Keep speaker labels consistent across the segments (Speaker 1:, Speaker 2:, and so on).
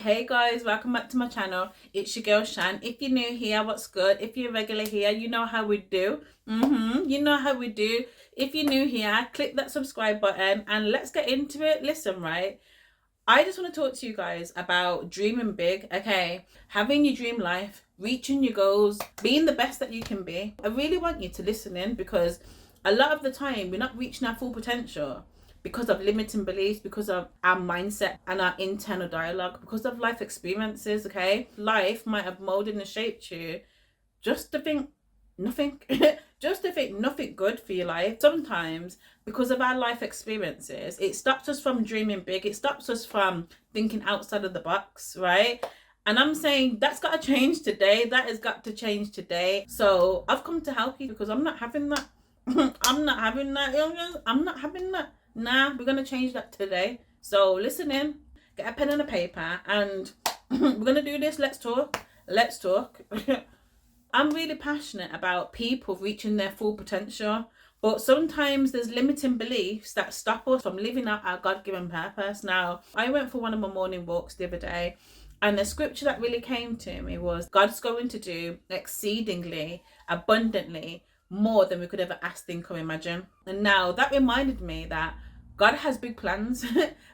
Speaker 1: Hey guys, welcome back to my channel. It's your girl Shan. If you're new here, what's good? If you're regular here, you know how we do. You know how we do. If you're new here, click that subscribe button and let's get into it. Listen, right? I just want to talk to you guys about dreaming big, okay? Having your dream life, reaching your goals, being the best that you can be. I really want you to listen in because a lot of the time we're not reaching our full potential because of limiting beliefs, because of our mindset and our internal dialogue, because of life experiences, okay? Life might have molded and shaped you just to think nothing, just to think nothing good for your life. Sometimes, because of our life experiences, it stops us from dreaming big, it stops us from thinking outside of the box, right? And I'm saying that's got to change today. That has got to change today. So I've come to help you because I'm not having that. I'm not having that. I'm not having that. Nah, we're gonna change that today. So listen in, get a pen and a paper, and we're gonna do this. Let's talk. Let's talk. I'm really passionate about people reaching their full potential, but sometimes there's limiting beliefs that stop us from living out our God-given purpose. Now, I went for one of my morning walks the other day, and the scripture that really came to me was God's going to do exceedingly, abundantly, more than we could ever ask, think, or imagine. And now that reminded me that God has big plans.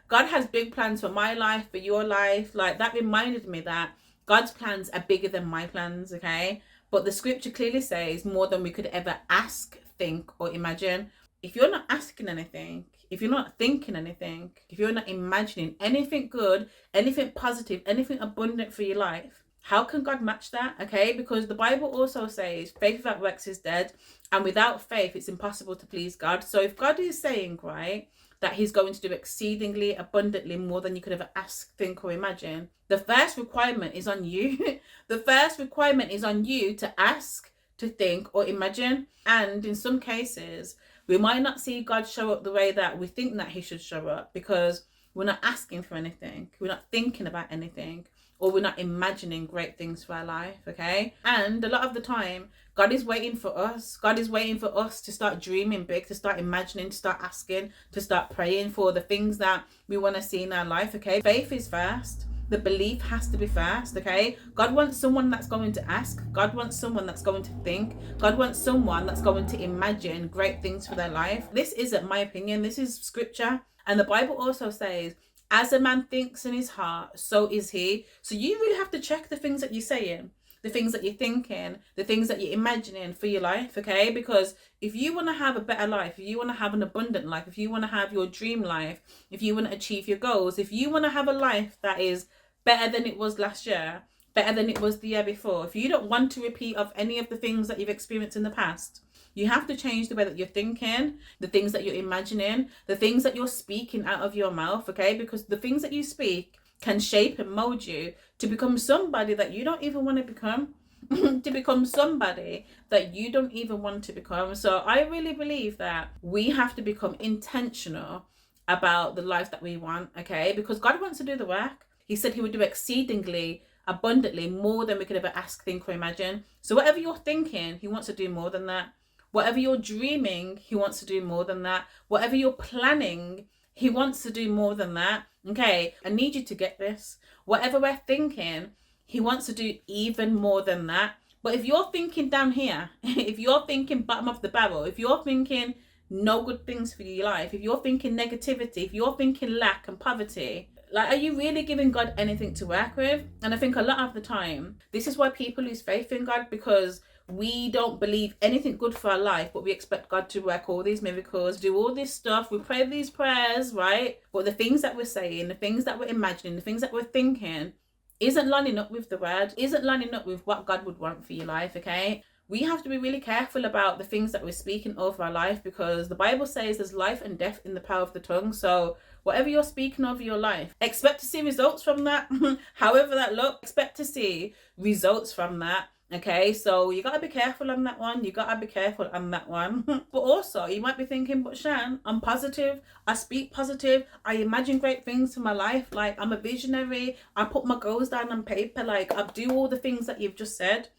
Speaker 1: God has big plans for my life, for your life. Like, that reminded me that God's plans are bigger than my plans, okay? But the scripture clearly says more than we could ever ask, think, or imagine. If you're not asking anything, if you're not thinking anything, if you're not imagining anything good, anything positive, anything abundant for your life, how can God match that? Okay, because the Bible also says faith without works is dead, and without faith it's impossible to please God. So if God is saying, right, that he's going to do exceedingly abundantly more than you could ever ask, think, or imagine, the first requirement is on you. The first requirement is on you to ask, to think, or imagine. And in some cases, we might not see God show up the way that we think that he should show up because we're not asking for anything, we're not thinking about anything, or we're not imagining great things for our life, okay? And a lot of the time, God is waiting for us. God is waiting for us to start dreaming big, to start imagining, to start asking, to start praying for the things that we want to see in our life, okay? Faith is first. The belief has to be first, okay? God wants someone that's going to ask. God wants someone that's going to think. God wants someone that's going to imagine great things for their life. This isn't my opinion. This is scripture. And the Bible also says, as a man thinks in his heart, so is he. So you really have to check the things that you're saying, the things that you're thinking, the things that you're imagining for your life, okay? Because if you want to have a better life, if you want to have an abundant life, if you want to have your dream life, if you want to achieve your goals, if you want to have a life that is better than it was last year, better than it was the year before, if you don't want to repeat of any of the things that you've experienced in the past, you have to change the way that you're thinking, the things that you're imagining, the things that you're speaking out of your mouth, okay? Because the things that you speak can shape and mold you to become somebody that you don't even want to become. To become somebody that you don't even want to become. So I really believe that we have to become intentional about the life that we want, okay? Because God wants to do the work. He said he would do exceedingly abundantly more than we could ever ask, think, or imagine. So whatever you're thinking, he wants to do more than that. Whatever you're dreaming, he wants to do more than that. Whatever you're planning, he wants to do more than that. Okay, I need you to get this. Whatever we're thinking, he wants to do even more than that. But if you're thinking down here, if you're thinking bottom of the barrel, if you're thinking no good things for your life, if you're thinking negativity, if you're thinking lack and poverty, like, are you really giving God anything to work with? And I think a lot of the time, this is why people lose faith in God, because we don't believe anything good for our life, but we expect God to work all these miracles, do all this stuff. We pray these prayers, right? But the things that we're saying, the things that we're imagining, the things that we're thinking isn't lining up with the word, isn't lining up with what God would want for your life, okay? We have to be really careful about the things that we're speaking over our life, because the Bible says there's life and death in the power of the tongue. So whatever you're speaking over your life, expect to see results from that. However that looks, expect to see results from that. Okay, so you gotta be careful on that one. You gotta be careful on that one. But also, you might be thinking, but Shan, I'm positive. I speak positive. I imagine great things for my life. Like, I'm a visionary. I put my goals down on paper. Like, I do all the things that you've just said.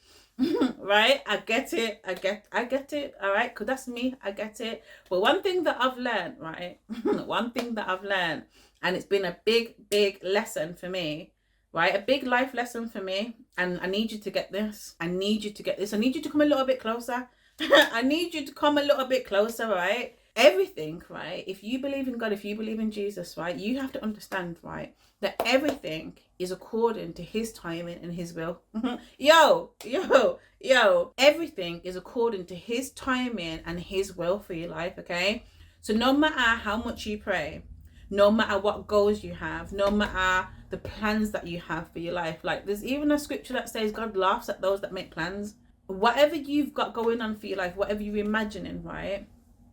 Speaker 1: Right? I get it. I get it. All right, because that's me. I get it. But one thing that I've learned, right? One thing that I've learned, and it's been a big lesson for me, right? A big life lesson for me. And I need you to get this. I need you to get this. I need you to come a little bit closer. I need you to come a little bit closer, right? Everything, right? If you believe in God, if you believe in Jesus, right, you have to understand, right, that everything is according to his timing and his will. Yo, everything is according to his timing and his will for your life, okay? So no matter how much you pray, no matter what goals you have, no matter the plans that you have for your life, like there's even a scripture that says God laughs at those that make plans. Whatever you've got going on for your life, whatever you're imagining, right,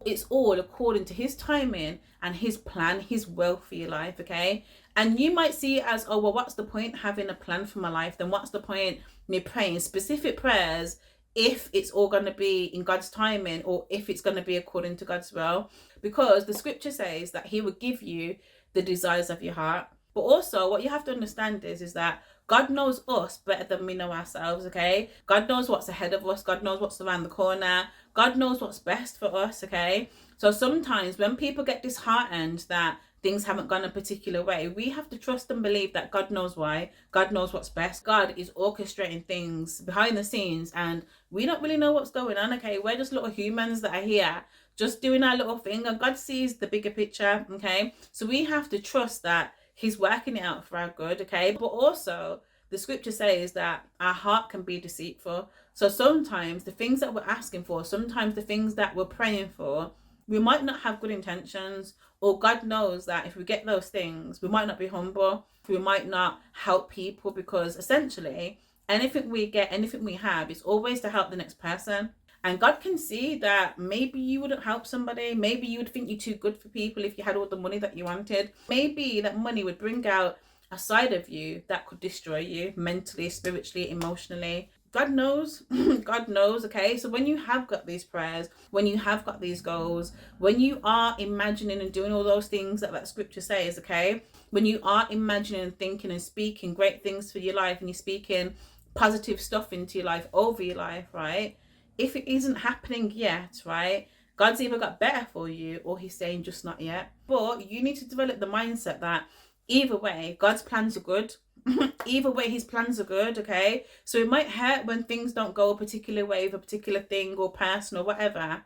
Speaker 1: it's all according to his timing and his plan, his will for your life, okay? And you might see it as, oh, well, what's the point having a plan for my life? Then what's the point me praying specific prayers if it's all going to be in God's timing, or if it's going to be according to God's will? Because the scripture says that he will give you the desires of your heart. But also what you have to understand is that God knows us better than we know ourselves, okay? God knows what's ahead of us. God knows what's around the corner. God knows what's best for us, okay? So sometimes when people get disheartened that things haven't gone a particular way, we have to trust and believe that God knows why. God knows what's best. God is orchestrating things behind the scenes, and we don't really know what's going on, okay? We're just little humans that are here just doing our little thing, and God sees the bigger picture, okay? So we have to trust that he's working it out for our good, okay? But also the scripture says that our heart can be deceitful. So sometimes the things that we're asking for, sometimes the things that we're praying for, we might not have good intentions, or God knows that if we get those things, we might not be humble, we might not help people, because essentially anything we get, anything we have, is always to help the next person. And God can see that maybe you wouldn't help somebody. Maybe you would think you're too good for people if you had all the money that you wanted. Maybe that money would bring out a side of you that could destroy you mentally, spiritually, emotionally. God knows. God knows, okay? So when you have got these prayers, when you have got these goals, when you are imagining and doing all those things that scripture says, okay? When you are imagining and thinking and speaking great things for your life, and you're speaking positive stuff into your life, over your life, right? If it isn't happening yet, right, God's either got better for you, or he's saying just not yet. But you need to develop the mindset that either way, God's plans are good. Either way, his plans are good, okay? So it might hurt when things don't go a particular way with a particular thing or person or whatever.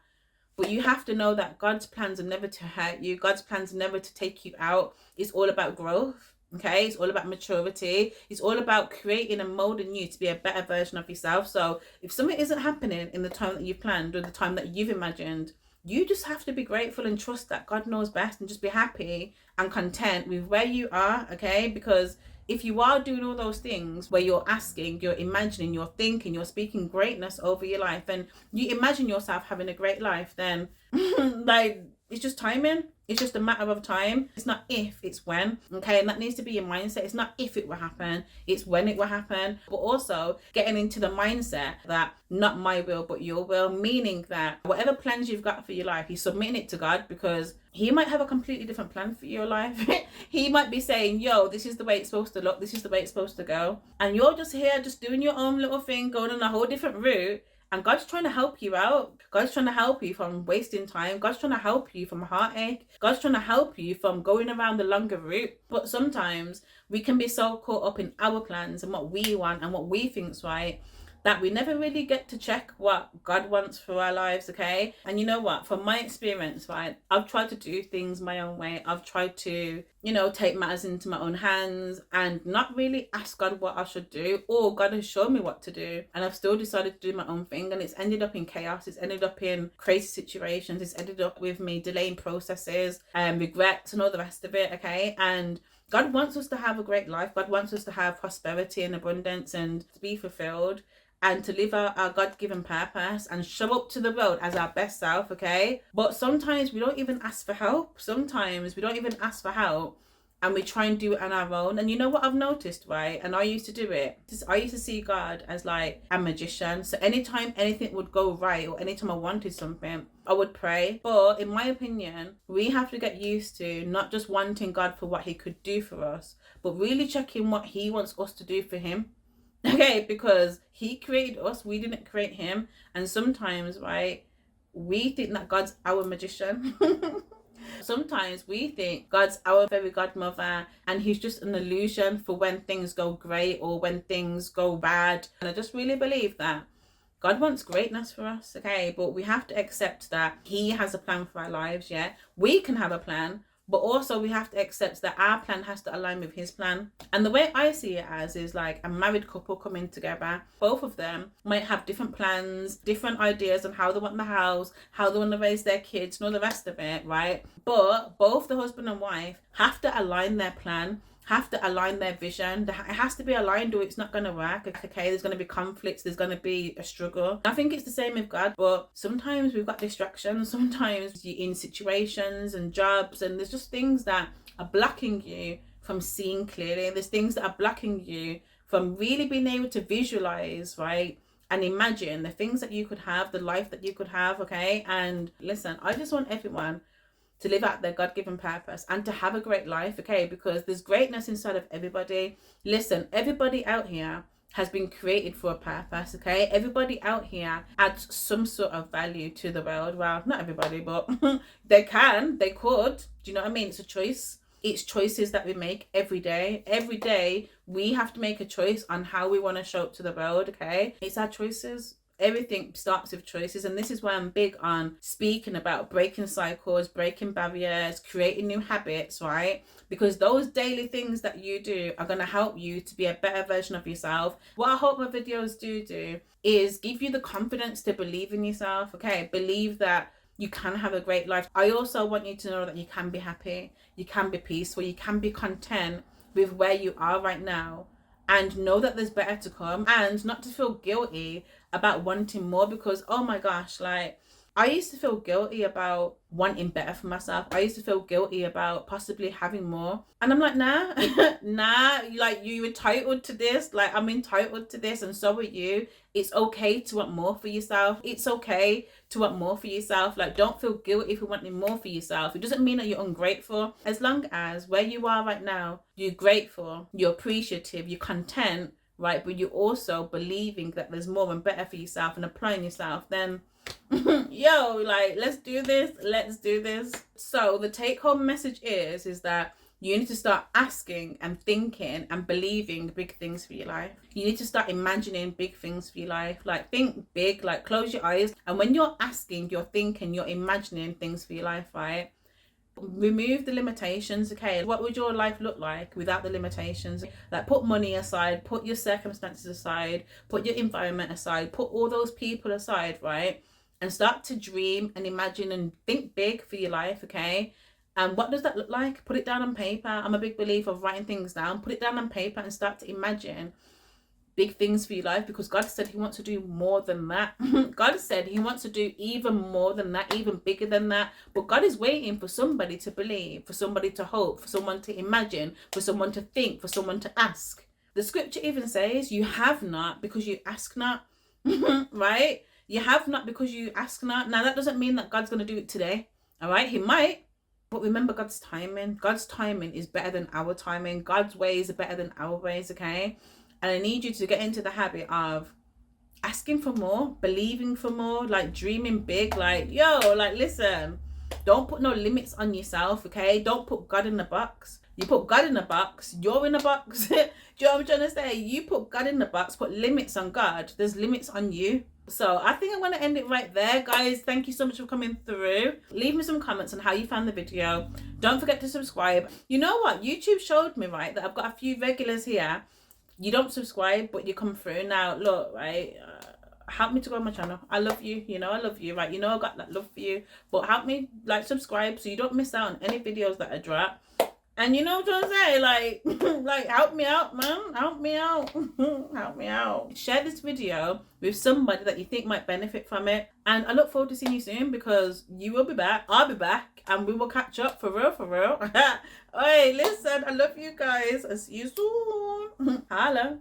Speaker 1: But you have to know that God's plans are never to hurt you. God's plans are never to take you out. It's all about growth. Okay, it's all about maturity. It's all about creating and molding you to be a better version of yourself. So if something isn't happening in the time that you've planned, or the time that you've imagined, you just have to be grateful and trust that God knows best, and just be happy and content with where you are, okay? Because if you are doing all those things where you're asking, you're imagining, you're thinking, you're speaking greatness over your life, and you imagine yourself having a great life, then like, it's just timing. It's just a matter of time. It's not if, it's when, okay? And that needs to be your mindset. It's not if it will happen, it's when it will happen. But also getting into the mindset that not my will, but your will, meaning that whatever plans you've got for your life, you're submitting it to God, because he might have a completely different plan for your life. He might be saying, yo, this is the way it's supposed to look, this is the way it's supposed to go. And you're just here, just doing your own little thing, going on a whole different route. And God's trying to help you out. God's trying to help you from wasting time. God's trying to help you from heartache. God's trying to help you from going around the longer route. But sometimes we can be so caught up in our plans and what we want and what we think's right, that we never really get to check what God wants for our lives, okay? And you know what? From my experience, right, I've tried to do things my own way. I've tried to, take matters into my own hands and not really ask God what I should do, or God has shown me what to do. And I've still decided to do my own thing, and it's ended up in chaos. It's ended up in crazy situations. It's ended up with me delaying processes and regrets and all the rest of it, okay? And God wants us to have a great life. God wants us to have prosperity and abundance and to be fulfilled, and to live our God-given purpose and show up to the world as our best self, okay? But sometimes we don't even ask for help. Sometimes we don't even ask for help, and we try and do it on our own. And you know what I've noticed, right? And I used to do it. I used to see God as like a magician. So anytime anything would go right, or anytime I wanted something, I would pray. But in my opinion, we have to get used to not just wanting God for what he could do for us, but really checking what he wants us to do for him. Okay, because he created us, we didn't create him. And sometimes, right, we think that God's our magician. Sometimes we think God's our fairy godmother and he's just an illusion for when things go great or when things go bad. And I just really believe that God wants greatness for us, okay? But we have to accept that he has a plan for our lives, yeah? We can have a plan, but also we have to accept that our plan has to align with his plan. And the way I see it as is like a married couple coming together. Both of them might have different plans, different ideas on how they want the house, how they want to raise their kids, and all the rest of it, right? But both the husband and wife have to align their plan, have to align their vision. It has to be aligned or it's not going to work. Okay, there's going to be conflicts, there's going to be a struggle. I think it's the same with God, but sometimes we've got distractions. Sometimes you're in situations and jobs and there's just things that are blocking you from seeing clearly. There's things that are blocking you from really being able to visualize, right? And imagine the things that you could have, the life that you could have, okay? And listen, I just want everyone to live out their God-given purpose and to have a great life, okay? Because there's greatness inside of everybody. Listen, everybody out here has been created for a purpose, okay? Everybody out here adds some sort of value to the world. Well, not everybody, but they could. Do you know what I mean? It's a choice. It's choices that we make every day. Every day, we have to make a choice on how we want to show up to the world, okay? It's our choices. Everything starts with choices, and this is why I'm big on speaking about breaking cycles, breaking barriers, creating new habits, right? Because those daily things that you do are going to help you to be a better version of yourself. What I hope my videos do is give you the confidence to believe in yourself, okay? Believe that you can have a great life. I also want you to know that you can be happy, you can be peaceful, you can be content with where you are right now, and know that there's better to come, and not to feel guilty about wanting more. Because oh my gosh, like I used to feel guilty about wanting better for myself. I used to feel guilty about possibly having more, and I'm like, nah. Nah, like you're entitled to this, like I'm entitled to this, and so are you. It's okay to want more for yourself. It's okay to want more for yourself. Like, don't feel guilty for wanting more for yourself. It doesn't mean that you're ungrateful. As long as where you are right now, you're grateful, you're appreciative, you're content, right? But you're also believing that there's more and better for yourself and applying yourself, then yo, like, let's do this. So the take home message is that you need to start asking and thinking and believing big things for your life. You need to start imagining big things for your life. Like, think big, like close your eyes, and when you're asking, you're thinking, you're imagining things for your life, right? Remove the limitations, okay? What would your life look like without the limitations? Like, put money aside, put your circumstances aside, put your environment aside, put all those people aside, right? And start to dream and imagine and think big for your life, okay? And what does that look like? Put it down on paper. I'm a big believer of writing things down. Put it down on paper and start to imagine big things for your life, because God said he wants to do more than that. God said he wants to do even more than that, even bigger than that. But God is waiting for somebody to believe, for somebody to hope, for someone to imagine, for someone to think, for someone to ask. The scripture even says you have not because you ask not. Right? You have not because you ask not. Now that doesn't mean that God's going to do it today. All right? He might. But remember God's timing. God's timing is better than our timing. God's ways are better than our ways, okay? And I need you to get into the habit of asking for more, believing for more, like dreaming big. Like, yo, like, listen, don't put no limits on yourself, okay? Don't put God in a box. You put God in a box, you're in a box. Do you know what I'm trying to say? You put God in the box, put limits on God, there's limits on you. So I think I'm going to end it right there, guys. Thank you so much for coming through. Leave me some comments on how you found the video. Don't forget to subscribe. You know what? YouTube showed me, right, that I've got a few regulars here. You don't subscribe, but you come through. Now, look, right, help me to grow my channel. I love you. You know I love you, right? You know I got that love for you. But help me, like, subscribe so you don't miss out on any videos that I drop. And you know what I'm saying? Like, like, help me out, man. Help me out. Help me out. Share this video with somebody that you think might benefit from it. And I look forward to seeing you soon, because you will be back. I'll be back. And we will catch up for real, for real. Hey, listen, I love you guys. I'll see you soon. Hello.